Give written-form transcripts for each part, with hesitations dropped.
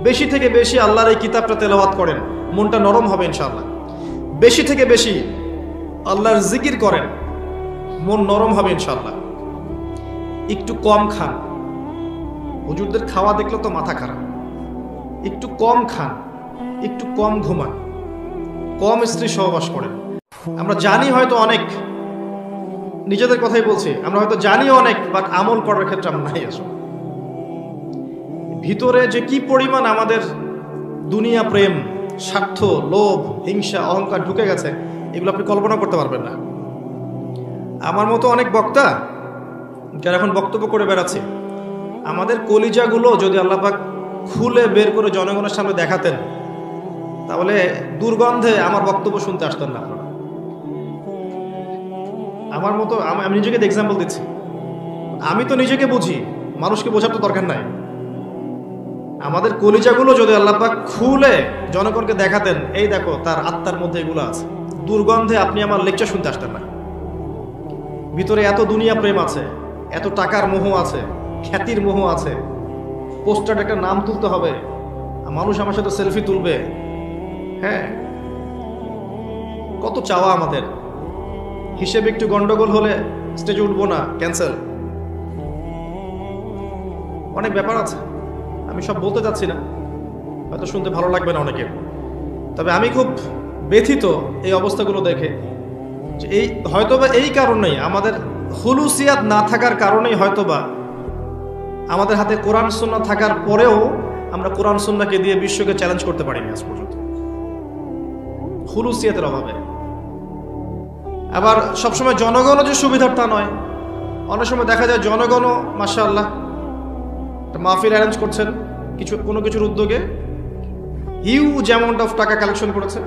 বেশি থেকে বেশি আল্লাহর এই কিতাবটা তেলাওয়াত করেন, মনটা নরম হবে ইনশাআল্লাহ। বেশি থেকে বেশি আল্লাহর জিকির করেন, মন নরম হবে ইনশাআল্লাহ। একটু কম খান, হুজুরদের খাওয়া দেখলে তো মাথা খারাপ। একটু কম খান, একটু কম ঘুমান, কম স্ত্রী সহবাস করেন। আমরা জানি হয়তো অনেক, নিজেদের কথাই বলছি, আমরা হয়তো জানি অনেক, বাট আমল করার ক্ষেত্রে আমরা নাই। আসলে ভিতরে যে কি পরিমাণ আমাদের দুনিয়া প্রেম, স্বার্থ, লোভ, হিংসা, অহংকার ঢুকে গেছে, এগুলো আপনি কল্পনা করতে পারবেন না। আমার মতো অনেক বক্তা যারা এখন বক্তব্য করে বেড়াচ্ছে, আমাদের কলিজাগুলো যদি আল্লাহ পাক খুলে বের করে জনগণের সামনে দেখাতেন, তাহলে দুর্গন্ধে আমার বক্তব্য শুনতে আসতেন না আপনারা। আমার মতো আমি নিজেকে এক্সাম্পল দিচ্ছি, আমি তো নিজেকে বুঝি, মানুষকে বোঝার তো দরকার নাই। আমাদের কলিজাগুলো যদি আল্লাহ পাক খুলে জনগণকে দেখাতেন, এই দেখো তার আত্মার মধ্যে এগুলো আছে, দুর্গন্ধে আপনি আমার লেকচার শুনতে আসতেন না। ভিতরে এত দুনিয়া প্রেম আছে, এত টাকার মোহ আছে, খ্যাতির মোহ আছে, পোস্টারে একটা নাম তুলতে হবে, মানুষ আমার সাথে সেলফি তুলবে, হ্যাঁ, কত চাওয়া আমাদের। হিসেবে একটু গন্ডগোল হলে স্টেজে উঠবো না, ক্যান্সেল, অনেক ব্যাপার আছে। আমি সব বলতে চাচ্ছি না, হয়তো শুনতে ভালো লাগবে না অনেকের, তবে আমি খুব ব্যথিত এই অবস্থাগুলো দেখে, যে এই হয়তোবা এই কারণেই, আমাদের হুলুসিয়াত না থাকার কারণেই হয়তোবা আমাদের হাতে কোরআন সুন্নাহ থাকার পরেও আমরা কোরআন সুন্নাহকে দিয়ে বিশ্বকে চ্যালেঞ্জ করতে পারিনি আজ পর্যন্ত, হুলুসিয়াতের অভাবে। আবার সবসময় জনগণও যে সুবিধার তা নয়, অনেক সময় দেখা যায় জনগণও মাশাআল্লাহ একটা মাহফিল অ্যারেঞ্জ করছেন কোনো কিছুর উদ্যোগে, হিউজ অ্যামাউন্ট অফ টাকা কালেকশন করেছে,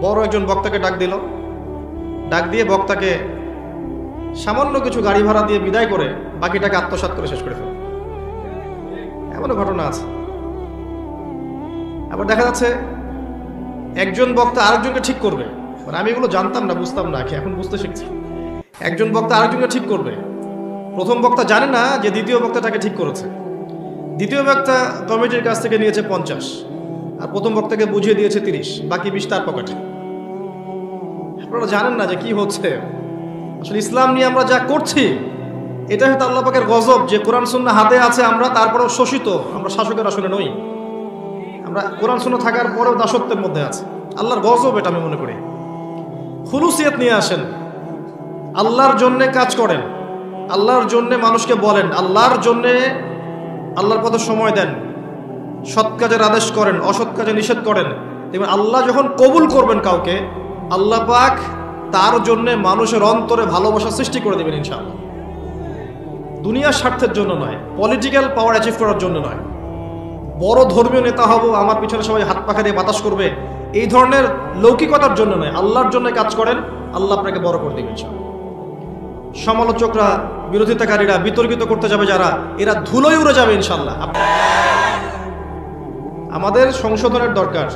বড় একজন বক্তাকে ডাক দিল, ডাক দিয়ে বক্তাকে সামান্য কিছু গাড়ি ভাড়া দিয়ে বিদায় করে বাকি টাকা আত্মসাৎ করে শেষ করে ফেলে, এমনও ঘটনা আছে। আবার দেখা যাচ্ছে একজন বক্তা আরেকজনকে ঠিক করবে, মানে আমি এগুলো জানতাম না, বুঝতাম না, এখন বুঝতে শিখছি। একজন বক্তা আরেকজনকে ঠিক করবে, প্রথম বক্তা জানে না যে দ্বিতীয় বক্তাটাকে ঠিক করেছে, দ্বিতীয় বক্তা কমিটির কাছ থেকে নিয়েছে 50 আর প্রথম বক্তাকে বুঝিয়ে দিয়েছে 30, বাকি 20 তার পকেটে। আপনারা জানেন না যে কি হচ্ছে আসলে। ইসলাম নিয়ে আমরা যা করছি, এটা হয়তো আল্লাহ পাকের গজব যে কোরআন সুন্নাহ হাতে আছে, আমরা তারপরেও শোষিত, আমরা শাসকের আসলে নই, আমরা কোরআন সুন্নাহ থাকার পরেও দাসত্বের মধ্যে আছে। আল্লাহর গজব এটা আমি মনে করি। খুলুসিয়াত নিয়ে আসেন, আল্লাহর জন্যে কাজ করেন, আল্লাহর জন্যে মানুষকে বলেন, আল্লাহর জন্যে আল্লাহর পথে সময় দেন, সৎ কাজের আদেশ করেন, অসৎ কাজে নিষেধ করেন। এবং আল্লাহ যখন কবুল করবেন কাউকে, আল্লাহ পাক তার জন্যে মানুষের অন্তরে ভালোবাসা সৃষ্টি করে দেবেন ইনশাআল্লাহ। দুনিয়ার স্বার্থের জন্য নয়, পলিটিক্যাল পাওয়ার অ্যাচিভ করার জন্য নয়, বড় ধর্মীয় নেতা হব, আমার পিছনে সবাই হাত পাখা দিয়ে বাতাস করবে, এই ধরনের লৌকিকতার জন্য নয়, আল্লাহর জন্য কাজ করেন, আল্লাহ আপনাকে বড় করে দেবেন ইনশাআল্লাহ। সমালোচকরা, বিরোধিতাকারীরা, বিতর্কিত করতে যাবে যারা, এরা ধুলোয় উড়ে যাবে ইনশাআল্লাহ। আমাদের সংশোধনের দরকার,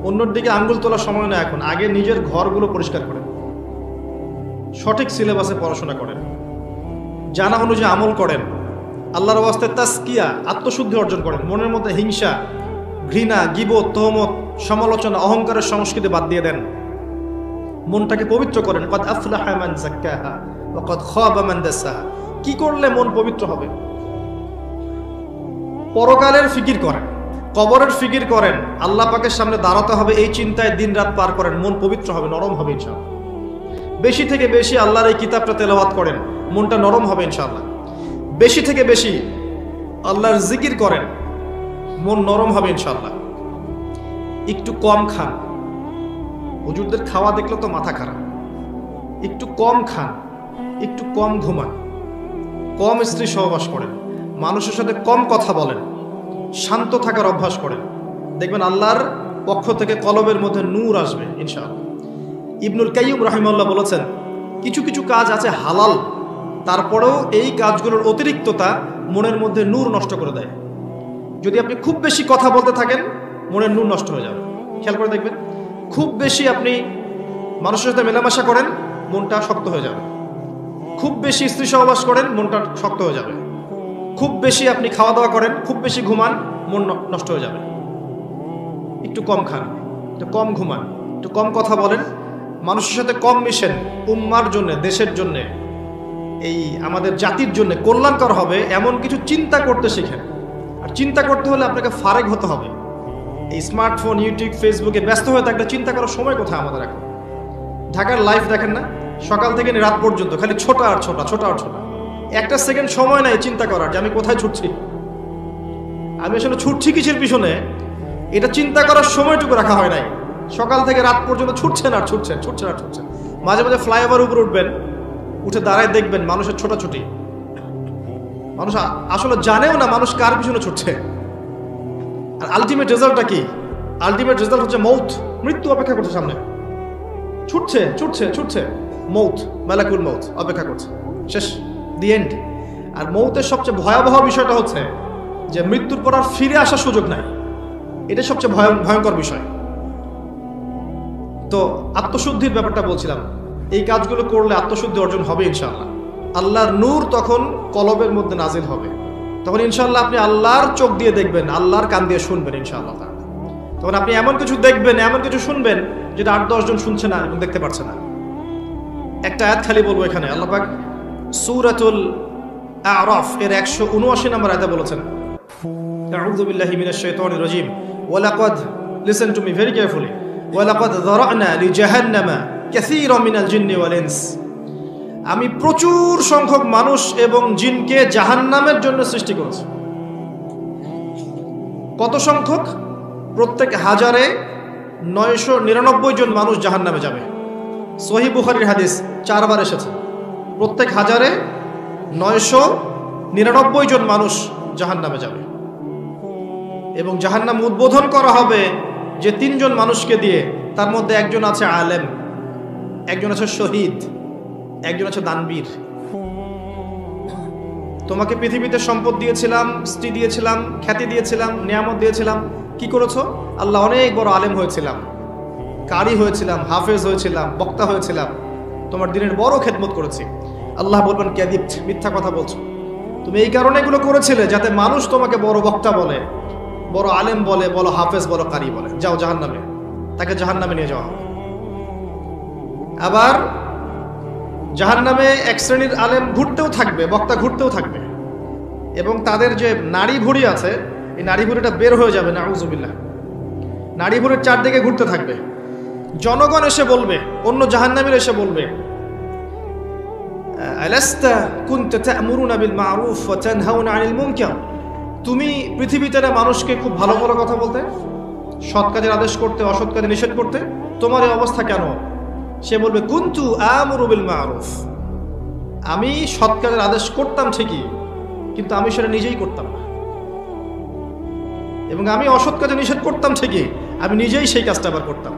অন্যর দিকে আঙ্গুল তোলার সময় না এখন। আগে নিজের ঘরগুলো পরিষ্কার করেন, সঠিক সিলেবাসে পড়াশোনা করেন, জানা অনুযায়ী আমল করেন, আল্লাহর ওয়াস্তে তাসকিয়া, আত্মশুদ্ধি অর্জন করেন, মনের মধ্যে হিংসা, ঘৃণা, গীবত, তহমত, সমালোচনা, অহংকারের সংস্কৃতি বাদ দিয়ে দেন, মনটাকে পবিত্র করেন। কদ আফলাহা মান যাক্কাহা ওয়া কদ খাবা মান দাসাহা। কি করলে মন পবিত্র হবে? পরকালের ফিকির করেন, কবরের ফিকির করেন, আল্লাহ পাকের সামনে দাঁড়াতে হবে, এই চিন্তায় দিন রাত পার করেন, মন পবিত্র হবে, নরম হবে ইনশাআল্লাহ। বেশি থেকে বেশি আল্লাহর এই কিতাবটা তেলাওয়াত করেন, মনটা নরম হবে ইনশাআল্লাহ। বেশি থেকে বেশি আল্লাহর জিকির করেন, মন নরম হবে ইনশাআল্লাহ। একটু কম খান, হুজুরদের খাওয়া দেখলে তো মাথা খারাপ। একটু কম খান, একটু কম ঘুমান, কম স্ত্রী সহবাস করেন, মানুষের সাথে কম কথা বলেন, শান্ত থাকার অভ্যাস করেন, দেখবেন আল্লাহর পক্ষ থেকে কলবের মধ্যে নূর আসবে ইনশাআল্লাহ। ইবনুল কাইয়্যিম রাহিমাহুল্লাহ বলেছেন, কিছু কিছু কাজ আছে হালাল, তারপরেও এই কাজগুলোর অতিরিক্ততা মনের মধ্যে নূর নষ্ট করে দেয়। যদি আপনি খুব বেশি কথা বলতে থাকেন, মনের নূর নষ্ট হয়ে যাবে। খেয়াল করে দেখবেন, খুব বেশি আপনি মানুষের সাথে মেলামেশা করেন, মনটা শক্ত হয়ে যাবে। খুব বেশি স্ত্রী সহবাস করেন, মনটা শক্ত হয়ে যাবে। খুব বেশি আপনি খাওয়া দাওয়া করেন, খুব বেশি ঘুমান, মন নষ্ট হয়ে যাবে। একটু কম খান, একটু কম ঘুমান, একটু কম কথা বলেন, মানুষের সাথে কম মিশেন। উম্মার জন্য, দেশের জন্য, এই আমাদের জাতির জন্য কল্যাণকর হবে এমন কিছু চিন্তা করতে শিখেন। আর চিন্তা করতে হলে আপনাকে ফারেক হতে হবে। এই স্মার্টফোন, ইউটিউব, ফেসবুকে ব্যস্ত হয়ে থাকলে চিন্তা করার সময় কোথায় আমাদের এখন? ঢাকার লাইফ দেখেন না, সকাল থেকে রাত পর্যন্ত খালি ছোটা আর ছোটা, ছোটা আর ছোটা। একটা সেকেন্ড সময় নাই চিন্তা করার যে আমি কোথায় ছুটছি, আমি আসলে ছুটছি কিসের পিছনে, এটা চিন্তা করার সময়টুকু রাখা হয় নাই। সকাল থেকে রাত পর্যন্ত ছুটছেন আর ছুটছেন, ছুটছেন আর ছুটছেন। মাঝে মাঝে ফ্লাইওভার উপরে উঠবেন, উঠে দাঁড়ায় দেখবেন মানুষের ছোটাছুটি। মানুষ আসলে জানেও না মানুষ কার পিছনে ছুটছে। আর আলটিমেট রেজাল্টটা কি? আলটিমেট রেজাল্ট হচ্ছে মৌত, মৃত্যু অপেক্ষা করছে সামনে। ছুটছে ছুটছে ছুটছে, মৌত, মালাকুল মৌত অপেক্ষা করছে, শেষ, দি এন্ড। আর মৌতের সবচেয়ে ভয়াবহ বিষয়টা হচ্ছে যে মৃত্যুর পর আর ফিরে আসার সুযোগ নাই। এটা সবচেয়ে ভয়ঙ্কর বিষয়। তো আত্মশুদ্ধির ব্যাপারটা বলছিলাম, এই কাজগুলো করলে আত্মশুদ্ধি অর্জন হবে ইনশাআল্লাহ। আল্লাহর নূর তখন কলবের মধ্যে নাজিল হবে, তখন ইনশাআল্লাহ আপনি আল্লাহর চোখ দিয়ে দেখবেন, আল্লাহর কান দিয়ে শুনবেন ইনশাআল্লাহ। তখন আপনি এমন কিছু দেখবেন, এমন কিছু শুনবেন যেটা 8-10 জন শুনছে না এবং দেখতে পারছে না। একটা আয়াত খালি বলবো এখানে। আল্লাহ পাক সূরাতুল আ'রাফ এর 179 নম্বর আয়াতে বলেছেন, আউযু বিল্লাহি মিনাশ শাইতানির রাজীম, ওয়া লাকাদ, listen to me very carefully, ওয়া লাকাদ যারা'না লিজাহান্নামা কাসীরাম মিনাল জিন্নি ওয়াল ইনস। আমি প্রচুর সংখ্যক মানুষ এবং জিনকে জাহান্নামের জন্য সৃষ্টি করেছি। কত সংখ্যক? প্রত্যেক 1000-এ 999 জন মানুষ জাহান্নামে যাবে। সহিহ বুখারীর হাদিস 4 বার এসেছে, প্রত্যেক 1000-এ 999 জন মানুষ জাহান্নামে যাবে। এবং জাহান্নাম উদ্বোধন করা হবে যে 3 জন মানুষকে দিয়ে, তার মধ্যে একজন আছে আলেম, একজন আছে শহীদ, একজন আছে দানবীর। তোমাকে পৃথিবীতে সম্পদ দিয়েছিলাম, স্ত্রী দিয়েছিলাম, খ্যাতি দিয়েছিলাম, নিয়ামত দিয়েছিলাম, কি করেছো? আল্লাহ, অনেক বড় আলেম হয়েছিলাম, কারি হয়েছিলাম, হাফেজ হয়েছিলাম, বক্তা হয়েছিলাম, তোমার দিনের বড় খেদমত করেছি। আল্লাহ বলবেন, কাযিবত, মিথ্যা কথা বলছো। তুমি এই কারণে এগুলো করেছিলে যাতে মানুষ তোমাকে বড় বক্তা বলে, বড় আলেম বলে, বড় হাফেজ, বড় কারি বলে। যাও জাহান্নামে, তাকে জাহান্নামে নিয়ে যাওয়া হবে। আবার জাহান্নামে এক শ্রেণীর আলেম ঘুরতেও থাকবে, বক্তা ঘুরতেও থাকবে, এবং তাদের যে নাড়ি ভুঁড়ি আছে, এই নাড়ি ভুঁড়িটা বের হয়ে যাবে, নাউযুবিল্লাহ। নাড়ি ভুঁড়ির চারদিকে ঘুরতে থাকবে। জনগণ এসে বলবে, অন্য জাহান্নামীর এসে বলবে, আলাস্তা কুনতা তা'মুরুনা বিল মা'রুফ ওয়া তানহাউনা আনিল মুনকার। তুমি পৃথিবীতে মানুষকে খুব ভালো ভালো কথা বলতে, সৎ কাজের আদেশ করতে, অসৎ কাজে নিষেধ করতে, তোমার এই অবস্থা কেন? সে বলবে, কুনতু আমুরু বিল মা'রুফ, আমি সৎ কাজের আদেশ করতাম ঠিকই, কিন্তু আমি সেটা নিজেই করতাম না। এবং আমি অসৎ কাজে নিষেধ করতাম ঠিকই, আমি নিজেই সেই কাজটা আবার করতাম।